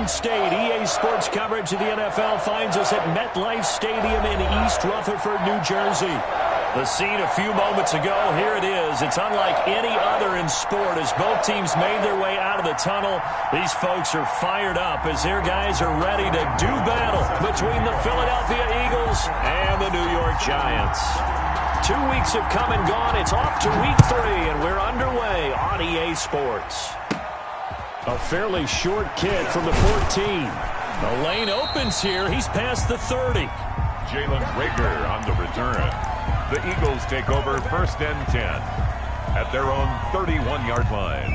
Garden State. EA Sports coverage of the NFL finds us at MetLife Stadium in East Rutherford, New Jersey. The scene a few moments ago, here it is. It's unlike any other in sport as both teams made their way out of the tunnel. These folks are fired up as their guys are ready to do battle between the Philadelphia Eagles and the New York Giants. 2 weeks have come and gone. It's off to week 3, and we're underway on EA Sports. A fairly short kick from the 14. The lane opens here. He's past the 30. Jalen Rager on the return. The Eagles take over 1st and 10 at their own 31-yard line.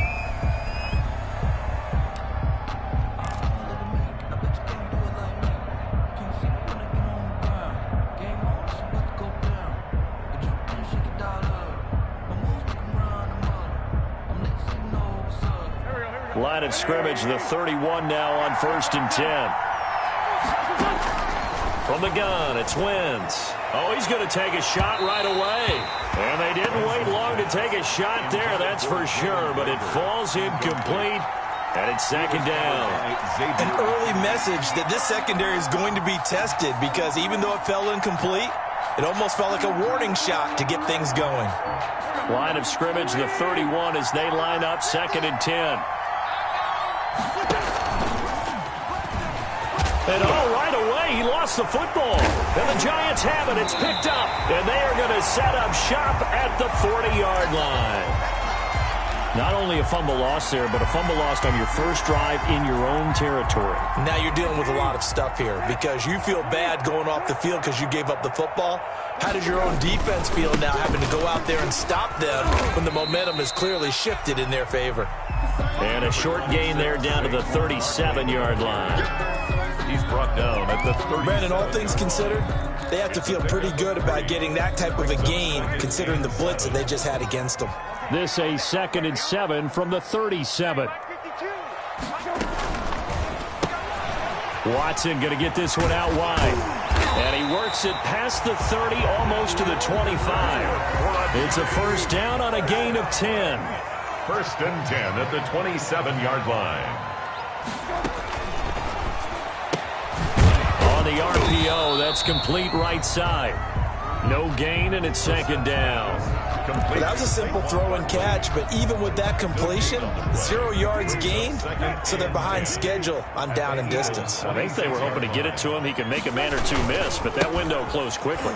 Line of scrimmage, the 31 now on 1st and 10. From the gun, it's Wentz. Oh, he's going to take a shot right away. And they didn't wait long to take a shot there, that's for sure. But it falls incomplete, and it's 2nd down. An early message that this secondary is going to be tested because even though it fell incomplete, it almost felt like a warning shot to get things going. Line of scrimmage, the 31 as they line up 2nd and 10. And right away, he lost the football. And the Giants have it. It's picked up. And they are going to set up shop at the 40-yard line. Not only a fumble loss there, but a fumble lost on your first drive in your own territory. Now you're dealing with a lot of stuff here because you feel bad going off the field because you gave up the football. How does your own defense feel now having to go out there and stop them when the momentum is clearly shifted in their favor? And a short gain there down to the 37-yard line. He's brought down at the 30. Brandon, all things considered, they have to feel pretty good about getting that type of a gain considering the blitz that they just had against them. This a 2nd and 7 from the 37. Watson going to get this one out wide. And he works it past the 30, almost to the 25. It's a 1st down on a gain of 10. 1st and 10 at the 27-yard line. On the RPO, that's complete right side. No gain, and it's 2nd down. Well, that was a simple throw and catch, but even with that completion, 0 yards gained, so they're behind schedule on down and distance. I think they were hoping to get it to him. He could make a man or two miss, but that window closed quickly.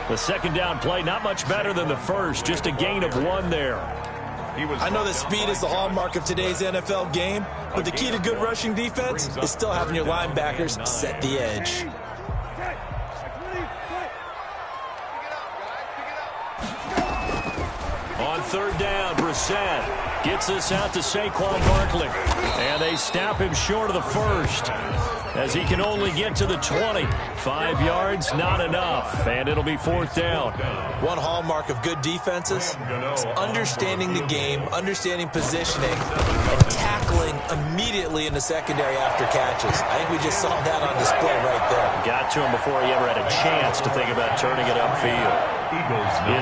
The 2nd down play, not much better than the first, just a gain of 1 there. I know that speed is the hallmark of today's NFL game, but the key to good rushing defense is still having your linebackers set the edge. On 3rd down, Brissett gets this out to Saquon Barkley. And they snap him short of the 1st as he can only get to the 20. 5 yards, not enough. And it'll be 4th down. One hallmark of good defenses is understanding the game, understanding positioning, and tackling immediately in the secondary after catches. I think we just saw that on display right there. Got to him before he ever had a chance to think about turning it upfield. In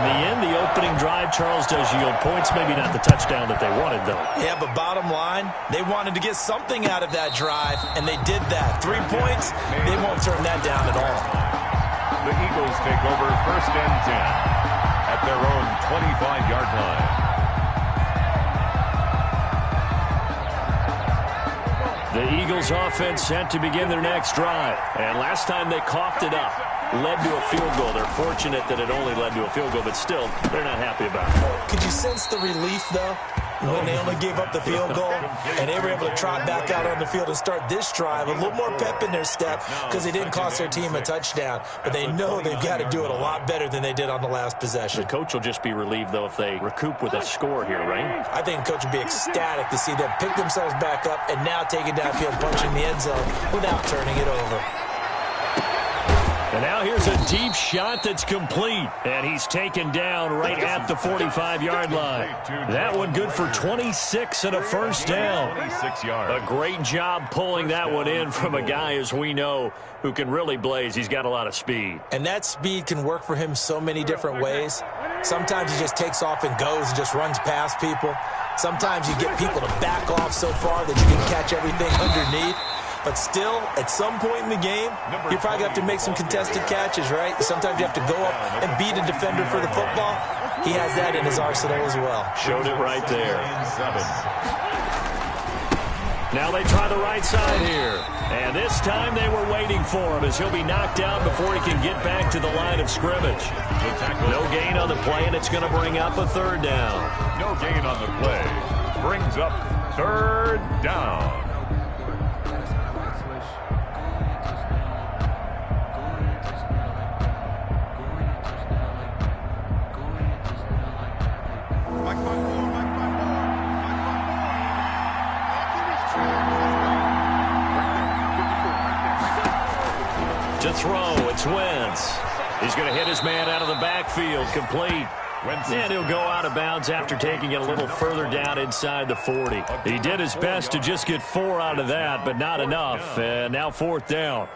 the end, the opening drive, Charles, does yield points. Maybe not the touchdown that they wanted, though. Yeah, but bottom line, they wanted to get something out of that drive, and they did that. 3 points, they won't turn that down at all. The Eagles take over 1st and 10 at their own 25-yard line. The Eagles offense set to begin their next drive. And last time they coughed it up, led to a field goal. They're fortunate that it only led to a field goal, but still, they're not happy about it. Could you sense the relief, though, when they only gave up the field goal and they were able to trot back out on the field and start this drive? A little more pep in their step because they didn't cost their team a touchdown, but they know they've got to do it a lot better than they did on the last possession. The coach will just be relieved, though, if they recoup with a score here, right? I think the coach would be ecstatic to see them pick themselves back up and now take it downfield, punching the end zone without turning it over. And now here's a deep shot that's complete. And he's taken down right at the 45-yard line. That one good for 26 and a 1st down. 26 yards. A great job pulling that one in from a guy, as we know, who can really blaze. He's got a lot of speed. And that speed can work for him so many different ways. Sometimes he just takes off and goes and just runs past people. Sometimes you get people to back off so far that you can catch everything underneath. But still, at some point in the game, you probably have to make some contested catches, right? Sometimes you have to go up and beat a defender for the football. He has that in his arsenal as well. Showed it right there. Now they try the right side here. And this time they were waiting for him as he'll be knocked out before he can get back to the line of scrimmage. No gain on the play, and it's going to bring up a third down. No gain on the play. Brings up third down. To throw, it's Wentz. He's going to hit his man out of the backfield, complete. And he'll go out of bounds after taking it a little further down inside the 40. He did his best to just get 4 out of that, but not enough. And now fourth down.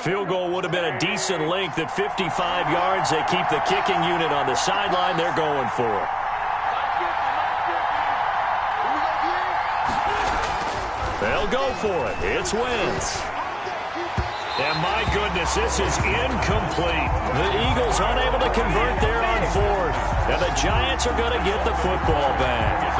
Field goal would have been a decent length at 55 yards. They keep the kicking unit on the sideline. They're going for it. They'll go for it. It's Wentz. And my goodness, this is incomplete. The Eagles unable to convert there on fourth. And the Giants are going to get the football back.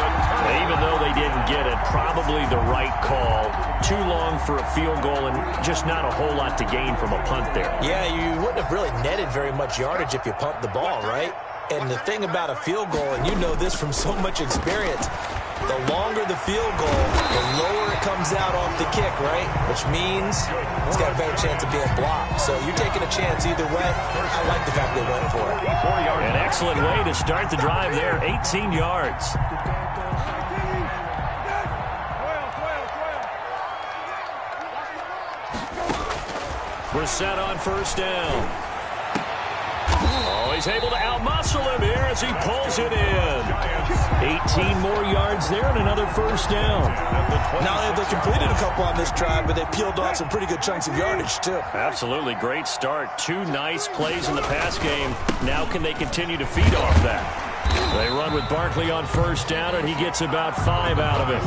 Even though they didn't get it, probably the right call. Too long for a field goal and just not a whole lot to gain from a punt there. Yeah, you wouldn't have really netted very much yardage if you pumped the ball, right? And the thing about a field goal, and you know this from so much experience, the longer the field goal, the lower it comes out off the kick, right? Which means it's got a better chance of being blocked. So you're taking a chance either way. I like the fact they went for it. An excellent way to start the drive there, 18 yards. We're set on first down. Oh, he's able to outmuscle him here as he pulls it in. 18 more yards there and another first down. Now, they completed a couple on this drive, but they peeled off some pretty good chunks of yardage, too. Absolutely great start. 2 nice plays in the pass game. Now can they continue to feed off that? They run with Barkley on first down, and he gets about 5 out of it.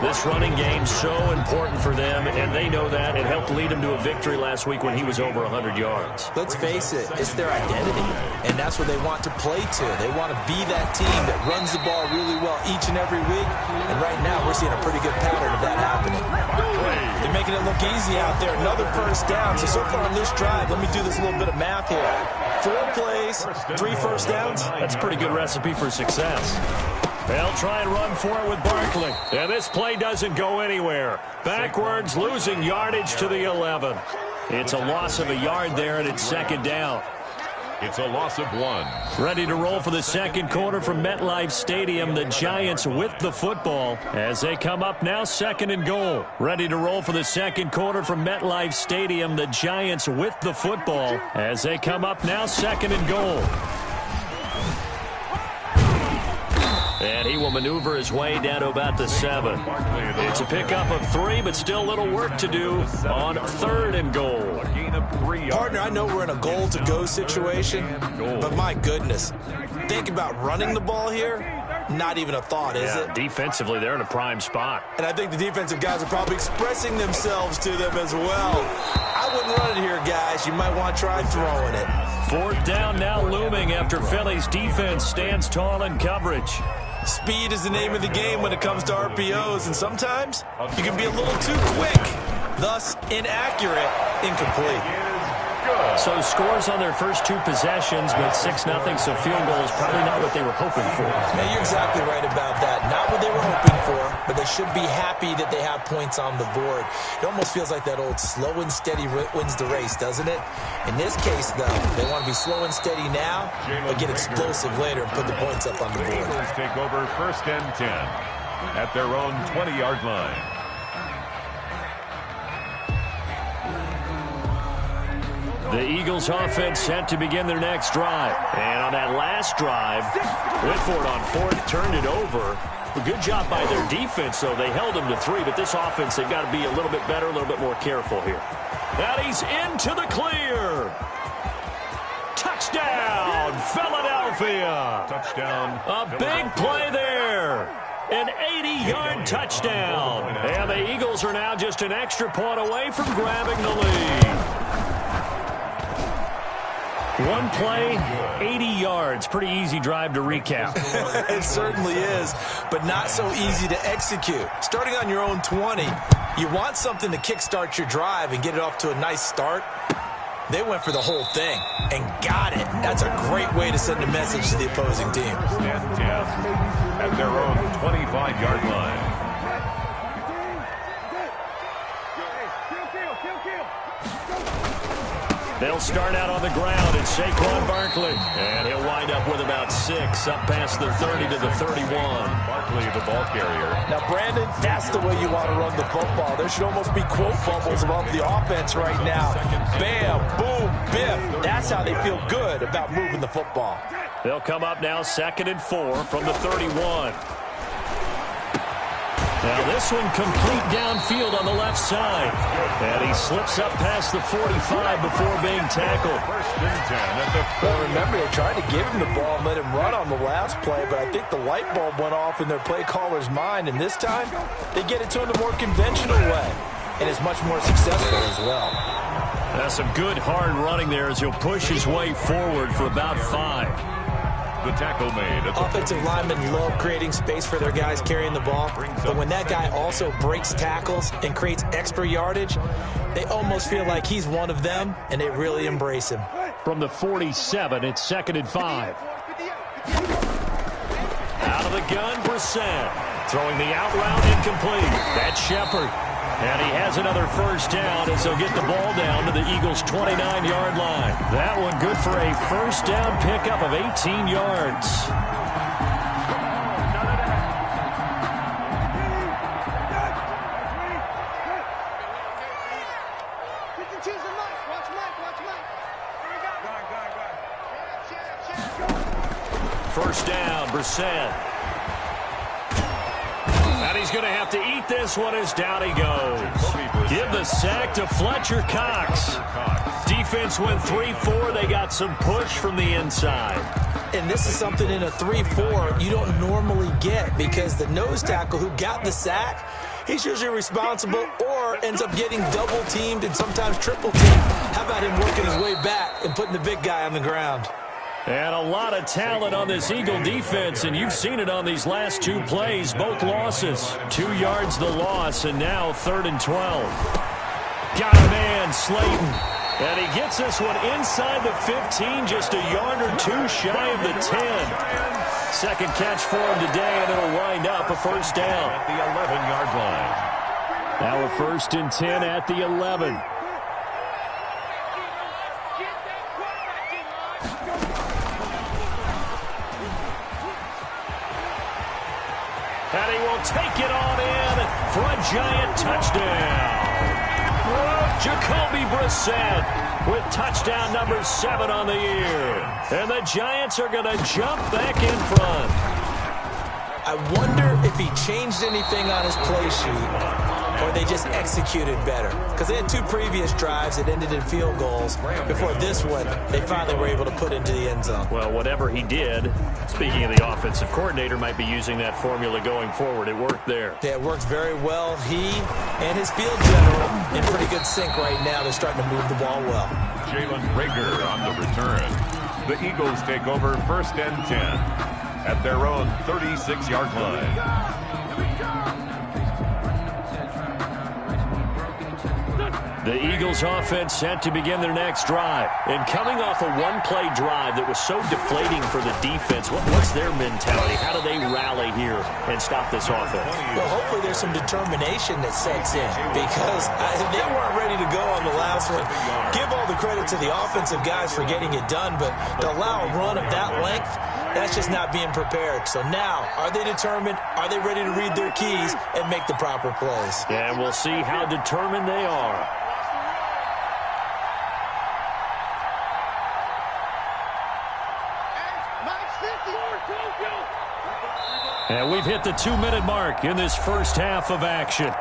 This running game so important for them, and they know that. It helped lead them to a victory last week when he was over 100 yards. Let's face it, it's their identity, and that's what they want to play to. They want to be that team that runs the ball really well each and every week, and right now we're seeing a pretty good pattern of that happening. They're making it look easy out there. Another first down. So far on this drive, let me do this little bit of math here. 4 plays, 3 first downs. That's a pretty good recipe for success. They'll try and run for it with Barkley. And this play doesn't go anywhere. Backwards, losing yardage to the 11. It's a loss of a yard there, and it's second down. It's a loss of 1. Ready to roll for the second quarter from MetLife Stadium. The Giants with the football as they come up now second and goal. Ready to roll for the second quarter from MetLife Stadium. The Giants with the football as they come up now second and goal. And he will maneuver his way down to about the 7. It's a pickup of 3, but still a little work to do on third and goal. Partner, I know we're in a goal-to-go situation, but my goodness, think about running the ball here. Not even a thought, is it? Defensively, they're in a prime spot. And I think the defensive guys are probably expressing themselves to them as well. I wouldn't run it here, guys. You might want to try throwing it. Fourth down now looming after Philly's defense stands tall in coverage. Speed is the name of the game when it comes to RPOs, and sometimes you can be a little too quick, thus inaccurate, incomplete. So scores on their first 2 possessions, but 6-0, so field goal is probably not what they were hoping for. Yeah, you're exactly right about that. Not what they were hoping for, but they should be happy that they have points on the board. It almost feels like that old slow and steady wins the race, doesn't it? In this case, though, they want to be slow and steady now, but get explosive later and put the points up on the board. The Eagles take over first and 10 at their own 20-yard line. The Eagles offense set to begin their next drive. And on that last drive, went for it on fourth, turned it over. A good job by their defense, though. They held them to 3, but this offense, they've got to be a little bit better, a little bit more careful here. And he's into the clear. Touchdown, Philadelphia. Touchdown. A big play there. An 80-yard touchdown. And the Eagles are now just an extra point away from grabbing the lead. One play, 80 yards. Pretty easy drive to recap. It certainly is, but not so easy to execute. Starting on your own 20, you want something to kickstart your drive and get it off to a nice start. They went for the whole thing and got it. That's a great way to send a message to the opposing team. Stand 10 at their own 25-yard line. They'll start out on the ground. It's Saquon Barkley. And he'll wind up with about 6, up past the 30 to the 31. Barkley, the ball carrier. Now, Brandon, that's the way you want to run the football. There should almost be quote bubbles above the offense right now. Bam, boom, biff. That's how they feel good about moving the football. They'll come up now 2nd and 4 from the 31. Now this one complete downfield on the left side. And he slips up past the 45 before being tackled. 1st and 10 at the Well, remember, they tried to give him the ball and let him run on the last play, but I think the light bulb went off in their play caller's mind, and this time they get it to him the more conventional way, and it's much more successful as well. That's some good hard running there as he'll push his way forward for about 5. The tackle made. Offensive linemen love creating space for their guys carrying the ball, but when that guy also breaks tackles and creates extra yardage, they almost feel like he's one of them, and they really embrace him. From the 47, it's 2nd and 5. Out of the gun, Brissett. Throwing the out route incomplete. That's Shepard. And he has another 1st down as they'll get the ball down to the Eagles' 29-yard line. That one good for a 1st down pickup of 18 yards. First down, Brissett. And he's going to have to eat this one as down he goes. Give the sack to Fletcher Cox. Defense went 3-4. They got some push from the inside. And this is something in a 3-4 you don't normally get because the nose tackle who got the sack, he's usually responsible or ends up getting double-teamed and sometimes triple-teamed. How about him working his way back and putting the big guy on the ground? And a lot of talent on this Eagle defense, and you've seen it on these last 2 plays, both losses. 2 yards the loss, and now 3rd and 12. Got a man, Slayton. And he gets this one inside the 15, just a yard or 2 shy of the 10. Second catch for him today, and it'll wind up a 1st down. At the 11-yard line. Now a 1st and 10 at the 11. And he will take it on in for a giant touchdown. Jacoby Brissett with touchdown number 7 on the year. And the Giants are going to jump back in front. I wonder if he changed anything on his play sheet or they just executed better. Because they had 2 previous drives that ended in field goals. Before this one, they finally were able to put into the end zone. Well, whatever he did, speaking of the offensive coordinator, might be using that formula going forward. It worked there. Yeah, it worked very well. He and his field general in pretty good sync right now. They're starting to move the ball well. Jalen Rager on the return. The Eagles take over 1st and 10 at their own 36-yard line. The Eagles offense set to begin their next drive. And coming off a 1-play drive that was so deflating for the defense, what's their mentality? How do they rally here and stop this offense? Well, hopefully there's some determination that sets in because they weren't ready to go on the last one. Give all the credit to the offensive guys for getting it done, but to allow a run of that length, that's just not being prepared. So now, are they determined? Are they ready to read their keys and make the proper plays? And we'll see how determined they are. And we've hit the 2-minute mark in this first half of action.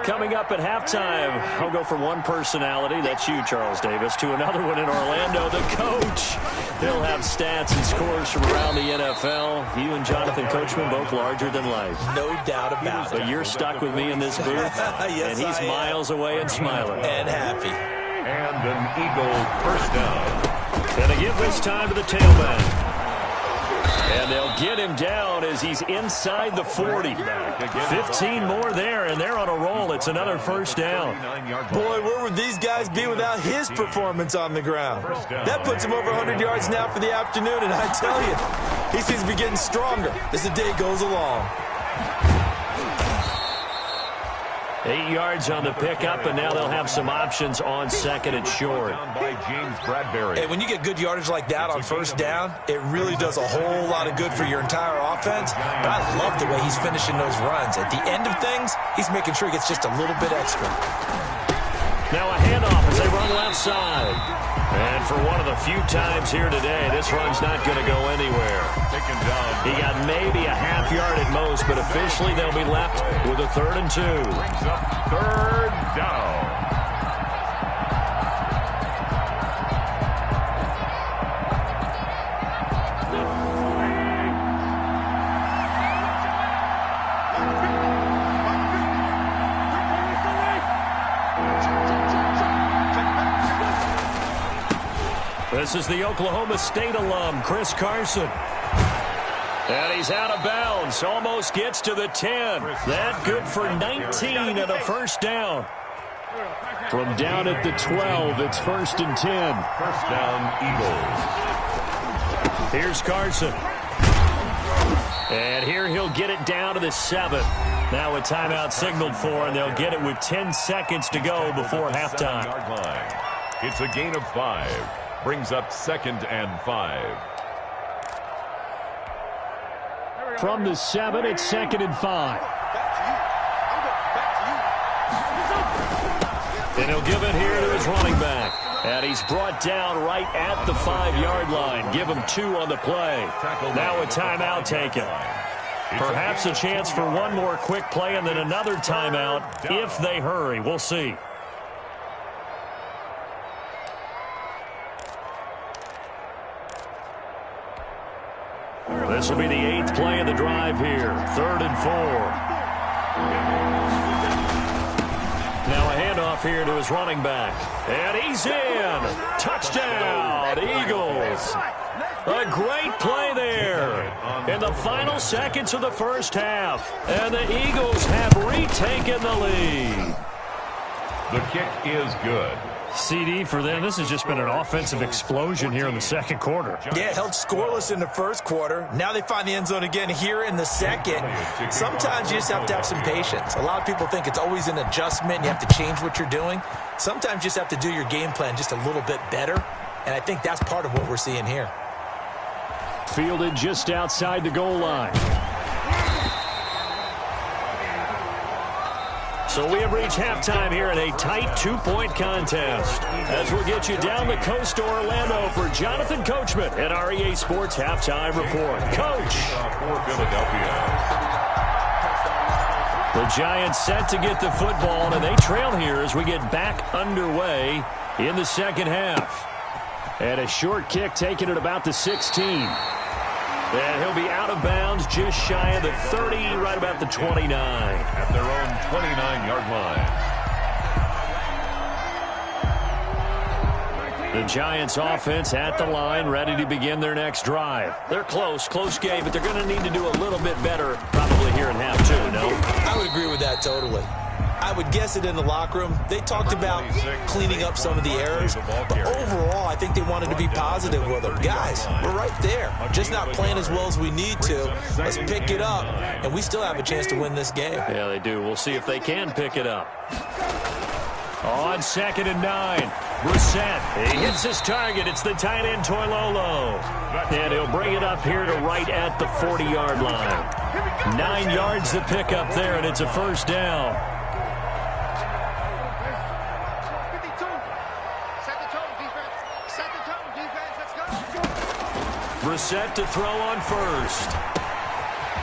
Coming up at halftime, I'll go from one personality, that's you, Charles Davis, to another one in Orlando, the coach. He'll have stats and scores from around the NFL. You and Jonathan Coachman both larger than life. No doubt about it. But you're stuck with me in this booth, yes, and he's miles away and smiling. And happy. And an Eagle first down. And they give this time to the tailback. And they'll get him down as he's inside the 40. 15 more there, and they're on a roll. It's another first down. Boy, where would these guys be without his performance on the ground? That puts him over 100 yards now for the afternoon, and I tell you, he seems to be getting stronger as the day goes along. 8 yards on the pickup, and now they'll have some options on second and short. And when you get good yardage like that on first down, it really does a whole lot of good for your entire offense. But I love the way he's finishing those runs. At the end of things, he's making sure he gets just a little bit extra. Now a handoff as they run left side. And for one of the few times here today, this run's not going to go anywhere. He got maybe a half yard at most, but officially they'll be left with a 3rd and 2. Brings up 3rd down. This is the Oklahoma State alum, Chris Carson. And he's out of bounds. Almost gets to the 10. That good for 19 and a first down. From down at the 12, it's 1st and 10. First down, Eagles. Here's Carson. And here he'll get it down to the 7. Now a timeout signaled for, and they'll get it with 10 seconds to go before halftime. It's a gain of 5. Brings up 2nd and 5. From the 7, it's 2nd and 5. And he'll give it here to his running back. And he's brought down right at the 5-yard line. Give him 2 on the play. Now a timeout taken. Perhaps a chance for one more quick play and then another timeout if they hurry. We'll see. This will be the 8th play of the drive here. 3rd and 4. Now a handoff here to his running back. And he's in. Touchdown, Eagles. A great play there in the final seconds of the first half. And the Eagles have retaken the lead. The kick is good. CD for them. This has just been an offensive explosion here in the second quarter. Yeah, held scoreless in the first quarter. Now they find the end zone again here in the second. Sometimes you just have to have some patience. A lot of people think it's always an adjustment. You have to change what you're doing. Sometimes you just have to do your game plan just a little bit better. And I think that's part of what we're seeing here. Fielded just outside the goal line. So we have reached halftime here in a tight 2-point contest. As we'll get you down the coast to Orlando for Jonathan Coachman at our EA Sports Halftime Report. Coach. For Philadelphia. The Giants set to get the football, and they trail here as we get back underway in the second half. And a short kick taken at about the 16. And he'll be out of bounds just shy of the 30, right about the 29. At their own 29-yard line. The Giants offense at the line, ready to begin their next drive. They're close game, but they're going to need to do a little bit better probably here in half 2, no? I would agree with that totally. I would guess it in the locker room. They talked about cleaning up some of the errors, but overall, I think they wanted to be positive with them. Guys, we're right there. Just not playing as well as we need to. Let's pick it up, and we still have a chance to win this game. Yeah, they do. We'll see if they can pick it up. On 2nd and 9, Brissett. He hits his target. It's the tight end, Toilolo. And he'll bring it up here to right at the 40-yard line. 9 yards to pick up there, and it's a first down. Brissett to throw on first.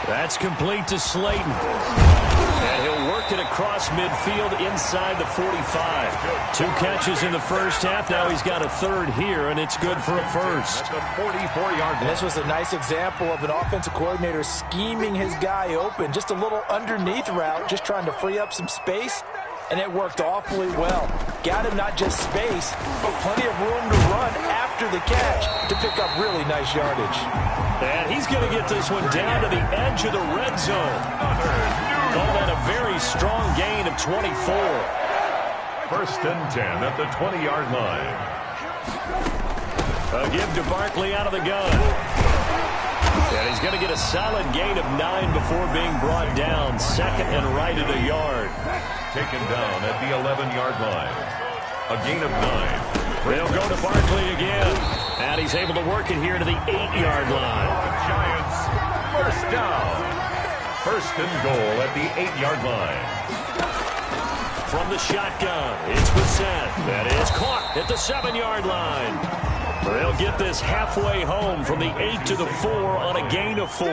That's complete to Slayton. And he'll work it across midfield inside the 45. 2 catches in the first half. Now he's got a third here, and it's good for a first. At the 44-yard line. This was a nice example of an offensive coordinator scheming his guy open. Just a little underneath route, just trying to free up some space, and it worked awfully well. Got him not just space, but plenty of room to run after the catch to pick up really nice yardage. And he's going to get this one down to the edge of the red zone. Call that a very strong gain of 24. First and 10 at the 20-yard line. A give to Barkley out of the gun. And he's going to get a solid gain of 9 before being brought down. Second and right at a yard. Taken down at the 11-yard line. A gain of 9. They'll go to Barkley again. And he's able to work it here to the 8-yard line. The Giants first down. First and goal at the 8-yard line. From the shotgun, it's Brissett. That is caught at the 7-yard line. They'll get this halfway home from the 8 to the 4 on a gain of 4.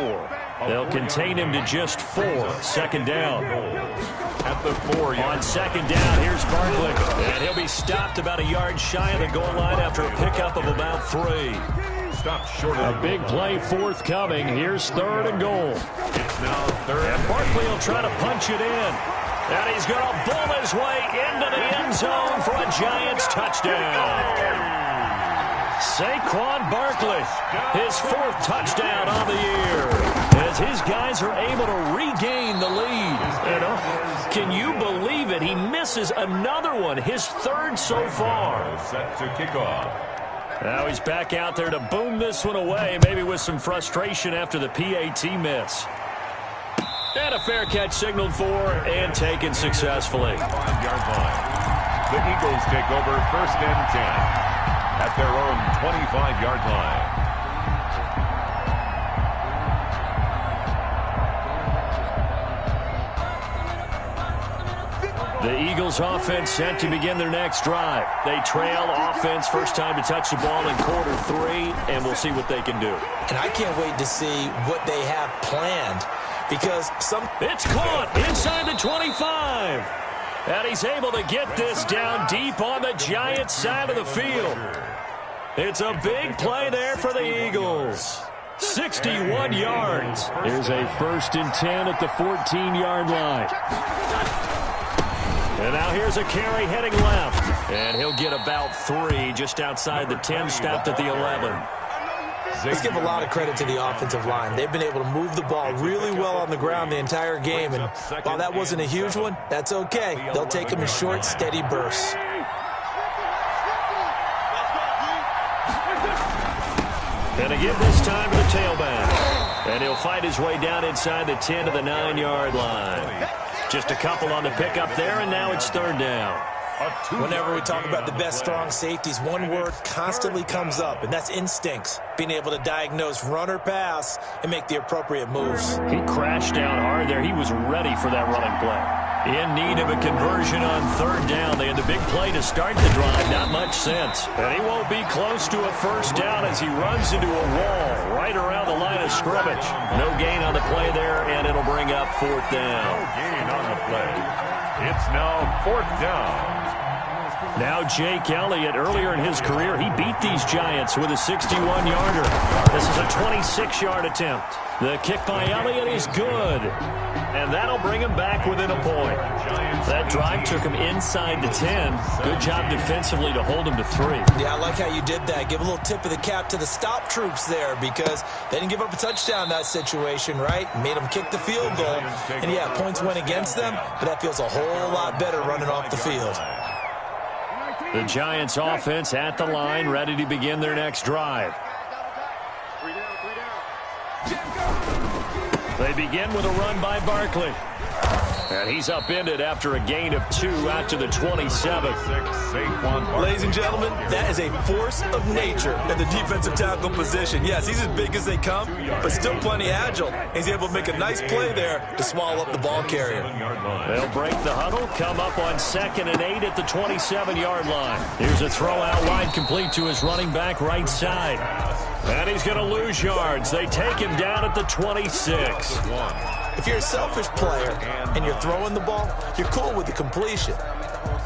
They'll contain him to just 4. Second down. At the 4-yard line. On second down, here's Barkley. And he'll be stopped about a yard shy of the goal line after a pickup of about 3. Stopped short of a big play forthcoming. Here's third and goal. It's now third. And Barkley will try to punch it in. And he's going to bull his way into the end zone for a Giants touchdown. Saquon Barkley, his 4th touchdown on the year, as his guys are able to regain the lead. And can you believe it? He misses another one, his 3rd so far. Set to kick off. Now he's back out there to boom this one away, maybe with some frustration after the PAT miss. And a fair catch signaled for and taken successfully. 5-yard line. The Eagles take over first and 10 at their own 25-yard line. The Eagles offense set to begin their next drive. They trail offense, first time to touch the ball in quarter 3, and we'll see what they can do. And I can't wait to see what they have planned, because it's caught inside the 25. And he's able to get this down deep on the Giants side of the field. It's a big play there for the Eagles. 61 yards. Here's a first and 10 at the 14-yard line. And now here's a carry heading left. And he'll get about 3 just outside the 10, stopped at the 11. Let's give a lot of credit to the offensive line. They've been able to move the ball really well on the ground the entire game. And while that wasn't a huge one, that's okay. They'll take them in short, steady bursts. And again this time to the tailback. And he'll fight his way down inside the 10 to the 9-yard line. Just a couple on the pickup there, and now it's third down. Whenever we talk about the best strong safeties, one word constantly comes up, and that's instincts. Being able to diagnose run or pass and make the appropriate moves. He crashed down hard there. He was ready for that running play. In need of a conversion on third down. They had the big play to start the drive. Not much sense. And he won't be close to a first down as he runs into a wall right around the line of scrimmage. No gain on the play there, and it'll bring up fourth down. No gain on the play. It's now fourth down. Now Jake Elliott, earlier in his career, he beat these Giants with a 61-yarder. This is a 26-yard attempt. The kick by Elliott is good. And that'll bring him back within a point. That drive took him inside the 10. Good job defensively to hold him to 3. Yeah, I like how you did that. Give a little tip of the cap to the stop troops there, because they didn't give up a touchdown in that situation, right? Made them kick the field goal. And yeah, points went against them, but that feels a whole lot better running off the field. The Giants offense at the line, ready to begin their next drive. They begin with a run by Barkley. And he's upended after a gain of 2 out to the 27. Ladies and gentlemen, that is a force of nature in the defensive tackle position. Yes, he's as big as they come, but still plenty agile. He's able to make a nice play there to swallow up the ball carrier. They'll break the huddle, come up on 2nd and 8 at the 27-yard line. Here's a throw out wide, complete to his running back right side. And he's going to lose yards. They take him down at the 26. If you're a selfish player and you're throwing the ball, you're cool with the completion.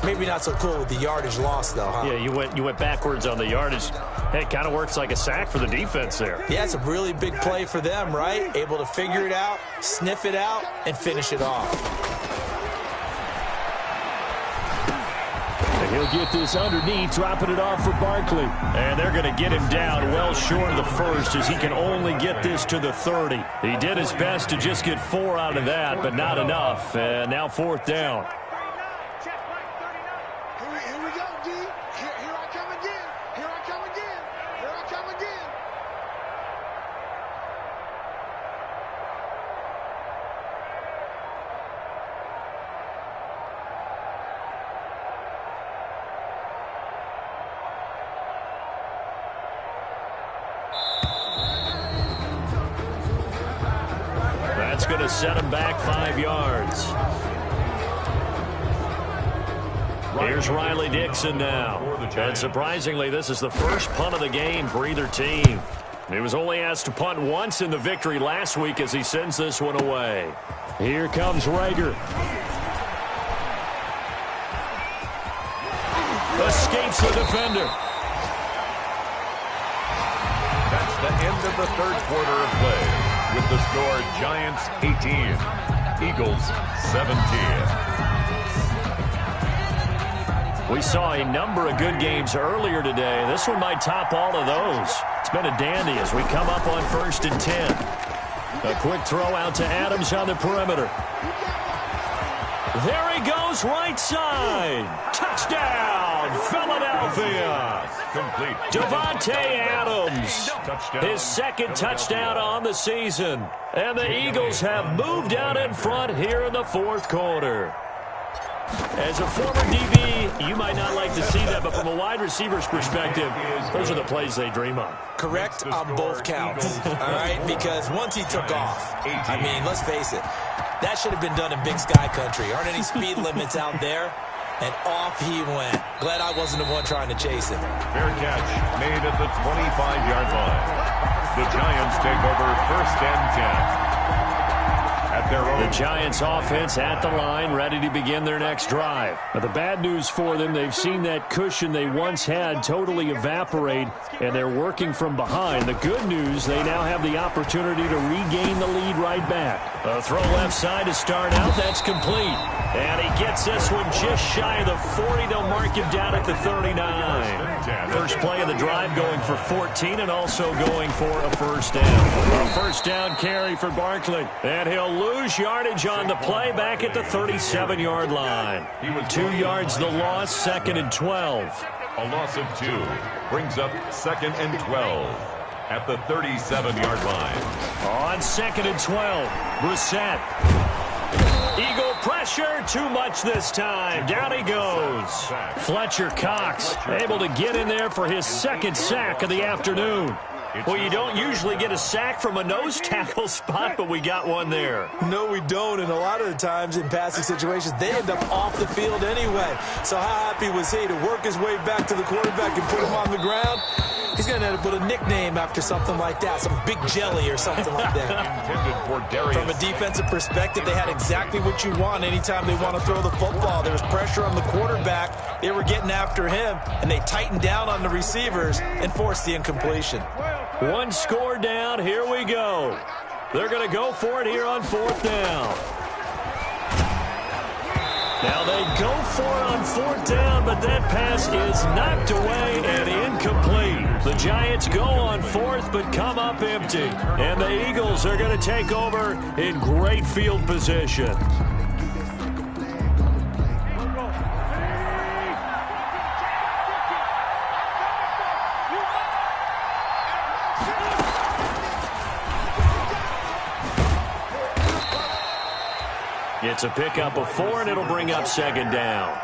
Maybe not so cool with the yardage loss, though, huh? Yeah, you went backwards on the yardage. Hey, it kind of works like a sack for the defense there. Yeah, it's a really big play for them, right? Able to figure it out, sniff it out, and finish it off. And he'll get this underneath, dropping it off for Barkley. And they're going to get him down well short of the first, as he can only get this to the 30. He did his best to just get 4 out of that, but not enough. And now 4th down. That's going to set him back 5 yards. Here's Riley Dixon now. And surprisingly, this is the first punt of the game for either team. He was only asked to punt once in the victory last week as he sends this one away. Here comes Rager. Escapes the defender. That's the end of the 3rd quarter of play. With the score, Giants 18, Eagles 17. We saw a number of good games earlier today. This one might top all of those. It's been a dandy as we come up on 1st and 10. A quick throw out to Adams on the perimeter. There he goes, right side. Touchdown, Philadelphia. Complete. Davante Adams, his 2nd touchdown on the season. And the Eagles have moved out in front here in the 4th quarter. As a former DB, you might not like to see that, but from a wide receiver's perspective, those are the plays they dream of. Correct on both counts, all right? Because once he took off, I mean, let's face it, that should have been done in Big Sky Country. Aren't any speed limits out there? And off he went. Glad I wasn't the one trying to chase him. Fair catch made at the 25-yard line. The Giants take over 1st and 10. At their own. The Giants offense at the line, ready to begin their next drive. But the bad news for them, they've seen that cushion they once had totally evaporate, and they're working from behind. The good news, they now have the opportunity to regain the lead right back. A throw left side to start out. That's complete. And he gets this one just shy of the 40. They'll mark him down at the 39. First play of the drive going for 14 and also going for a 1st down. A 1st down carry for Barkley. And he'll lose yardage on the play back at the 37-yard line. 2 yards the loss, 2nd and 12. A loss of 2 brings up 2nd and 12 at the 37-yard line. On 2nd and 12, Brissett. Eagle pressure, too much this time. Down he goes. Fletcher Cox able to get in there for his 2nd sack of the afternoon. Well, you don't usually get a sack from a nose tackle spot, but we got one there. No, we don't, and a lot of the times in passing situations, they end up off the field anyway. So how happy was he to work his way back to the quarterback and put him on the ground? He's going to end up with a nickname after something like that, some Big Jelly or something like that. From a defensive perspective, they had exactly what you want anytime they want to throw the football. There was pressure on the quarterback. They were getting after him, and they tightened down on the receivers and forced the incompletion. 1 score down. Here we go. They're going to go for it here on 4th down. Now they go for it on 4th down, but that pass is knocked away and incomplete. The Giants go on 4th, but come up empty. And the Eagles are going to take over in great field position. It's a pickup of 4, and it'll bring up 2nd down.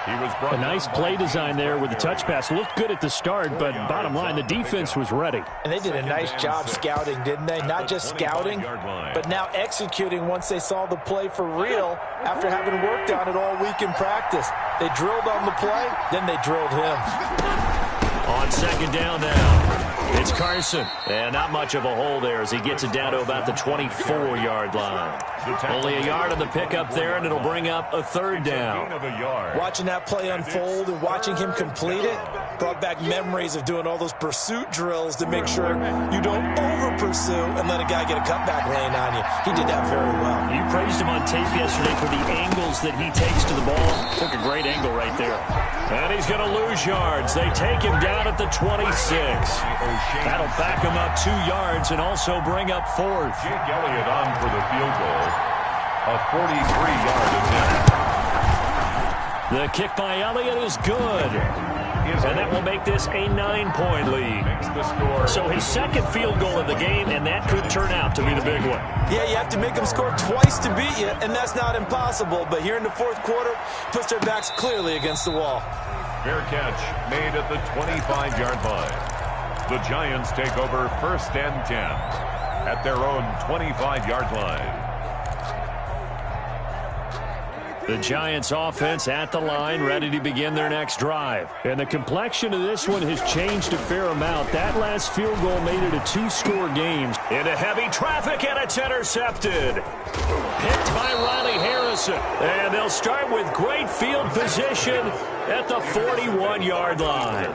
A nice play design there with the touch pass. Looked good at the start, but bottom line, the defense was ready. And they did a nice job scouting, didn't they? Not just scouting, but now executing once they saw the play for real after having worked on it all week in practice. They drilled on the play, then they drilled him. On 2nd down now. It's Carson. And not much of a hole there as he gets it down to about the 24-yard line. Only a yard on the pickup there, and it'll bring up a third down. Watching that play unfold and watching him complete it brought back memories of doing all those pursuit drills to make sure you don't over-pursue and let a guy get a cutback lane on you. He did that very well. You praised him on tape yesterday for the angles that he takes to the ball. Took a great angle right there. And he's going to lose yards. They take him down at the 26. That'll back him up 2 yards and also bring up fourth. Jake Elliott on for the field goal. A 43-yard attempt. The kick by Elliott is good. And that will make this a 9-point lead. So his second field goal of the game, and that could turn out to be the big one. Yeah, you have to make them score twice to beat you, and that's not impossible. But here in the fourth quarter, puts their backs clearly against the wall. Fair catch made at the 25-yard line. The Giants take over 1st and 10 at their own 25-yard line. The Giants offense at the line, ready to begin their next drive. And the complexion of this one has changed a fair amount. That last field goal made it a 2-score game. Into heavy traffic, and it's intercepted. Picked by Riley Harrison. And they'll start with great field position at the 41-yard line.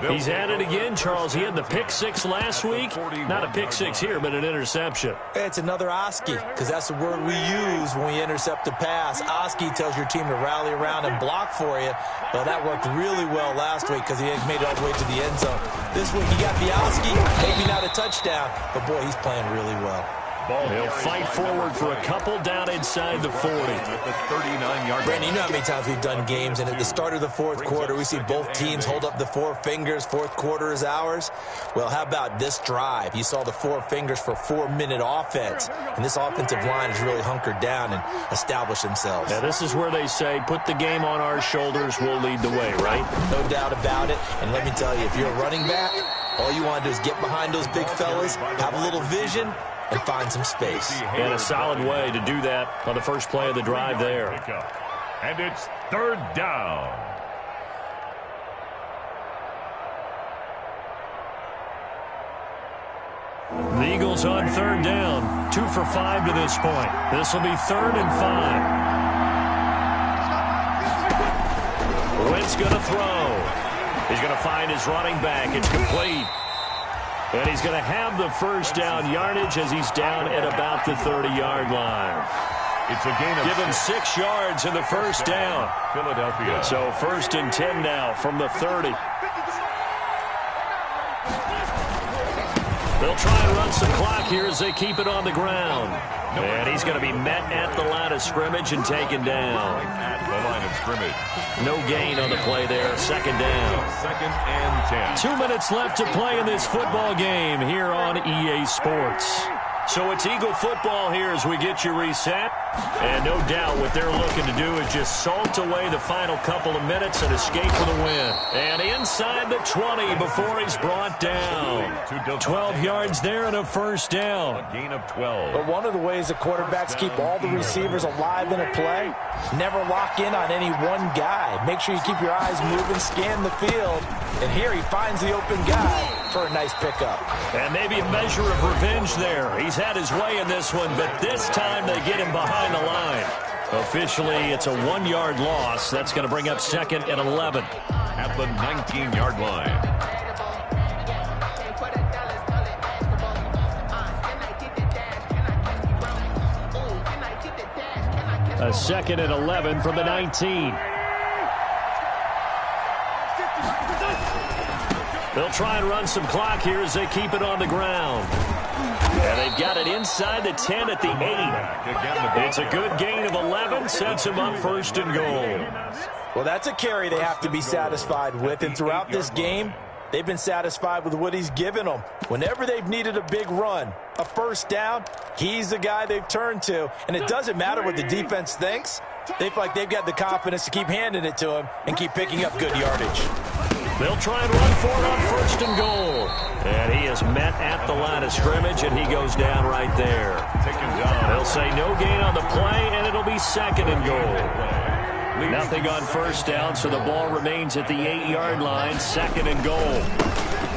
He's at it again, Charles. He had the pick 6 last week. Not a pick 6 here, but an interception. It's another Oski, because that's the word we use when we intercept a pass. Oski tells your team to rally around and block for you. But that worked really well last week because he made it all the way to the end zone. This week he got the Oski, maybe not a touchdown, but boy, he's playing really well. He'll fight forward for a couple down inside the 40. At the 39-yard line. Brandon, you know how many times we've done games, and at the start of the fourth quarter, we see both teams hold up the 4 fingers. Fourth quarter is ours. Well, how about this drive? You saw the 4 fingers for 4-minute offense, and this offensive line has really hunkered down and established themselves. Now, this is where they say, put the game on our shoulders, we'll lead the way, right? No doubt about it. And let me tell you, if you're a running back, all you want to do is get behind those big fellas, have a little vision, and find some space. And a solid way to do that on the first play of the drive there. And it's 3rd down. The Eagles on 3rd down. 2 for 5 to this point. This will be 3rd and 5. Wentz going to throw. He's going to find his running back. It's complete. And he's going to have the first down yardage as he's down at about the 30-yard line. It's a gain of Give him 6 yards in the first down. Philadelphia. So 1st and 10 now from the 30. They'll try and run some clock here as they keep it on the ground. And he's going to be met at the line of scrimmage and taken down. At the line of scrimmage. No gain on the play there. 2nd down. 2nd and 10. 2 minutes left to play in this football game here on EA Sports. So it's Eagle football here as we get you reset. And no doubt what they're looking to do is just salt away the final couple of minutes and escape for the win. And inside the 20 before he's brought down. 12 yards there and a first down. A gain of 12. But one of the ways the quarterbacks keep all the receivers alive in a play, never lock in on any one guy. Make sure you keep your eyes moving, scan the field. And here he finds the open guy for a nice pickup. And maybe a measure of revenge there. He's had his way in this one, but this time they get him behind the line. Officially, it's a 1-yard loss. That's going to bring up 2nd and 11. At the 19-yard line. A 2nd and 11 from the 19. They'll try and run some clock here as they keep it on the ground. And they've got it inside the 10 at the 8. It's a good gain of 11, sets them up 1st and goal. Well, that's a carry they have to be satisfied with. And throughout this game, they've been satisfied with what he's given them. Whenever they've needed a big run, a first down, he's the guy they've turned to. And it doesn't matter what the defense thinks. They feel like they've got the confidence to keep handing it to him and keep picking up good yardage. They'll try and run for it on 1st and goal. And he is met at the line of scrimmage, and he goes down right there. They'll say no gain on the play, and it'll be 2nd and goal. Nothing on first down, so the ball remains at the 8-yard line, 2nd and goal.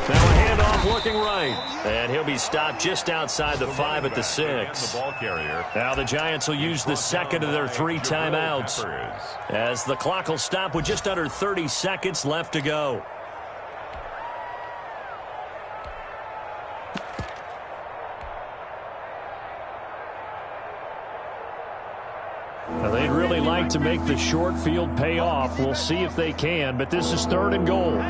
Now a handoff looking right. And he'll be stopped just outside the 5 at the 6. Now the Giants will use the second of their 3 timeouts, as the clock will stop with just under 30 seconds left to go. Now they'd really like to make the short field pay off. We'll see if they can, but this is 3rd and goal.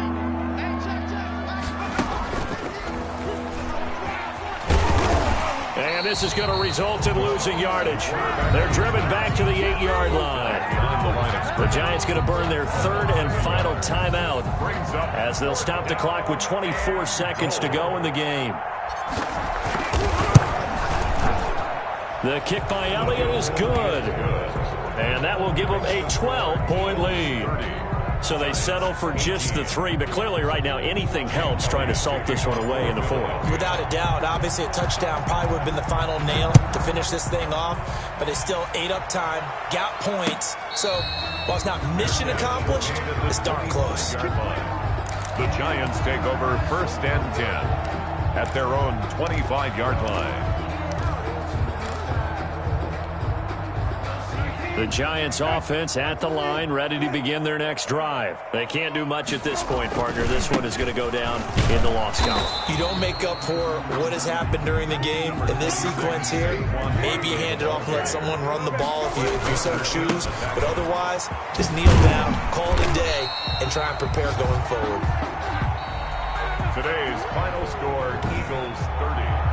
And this is going to result in losing yardage. They're driven back to the 8-yard line. The Giants going to burn their 3rd and final timeout, as they'll stop the clock with 24 seconds to go in the game. The kick by Elliott is good. And that will give them a 12-point lead. So they settle for just the 3, but clearly right now anything helps trying to salt this one away in the 4th. Without a doubt, obviously a touchdown probably would have been the final nail to finish this thing off, but it's still ate up time, got points. So while it's not mission accomplished, it's darn close. The Giants take over 1st and 10 at their own 25-yard line. The Giants offense at the line, ready to begin their next drive. They can't do much at this point, partner. This one is going to go down in the loss column. You don't make up for what has happened during the game in this sequence here. Maybe you hand it off and let someone run the ball if you so choose. But otherwise, just kneel down, call it a day, and try and prepare going forward. Today's final score, Eagles 30.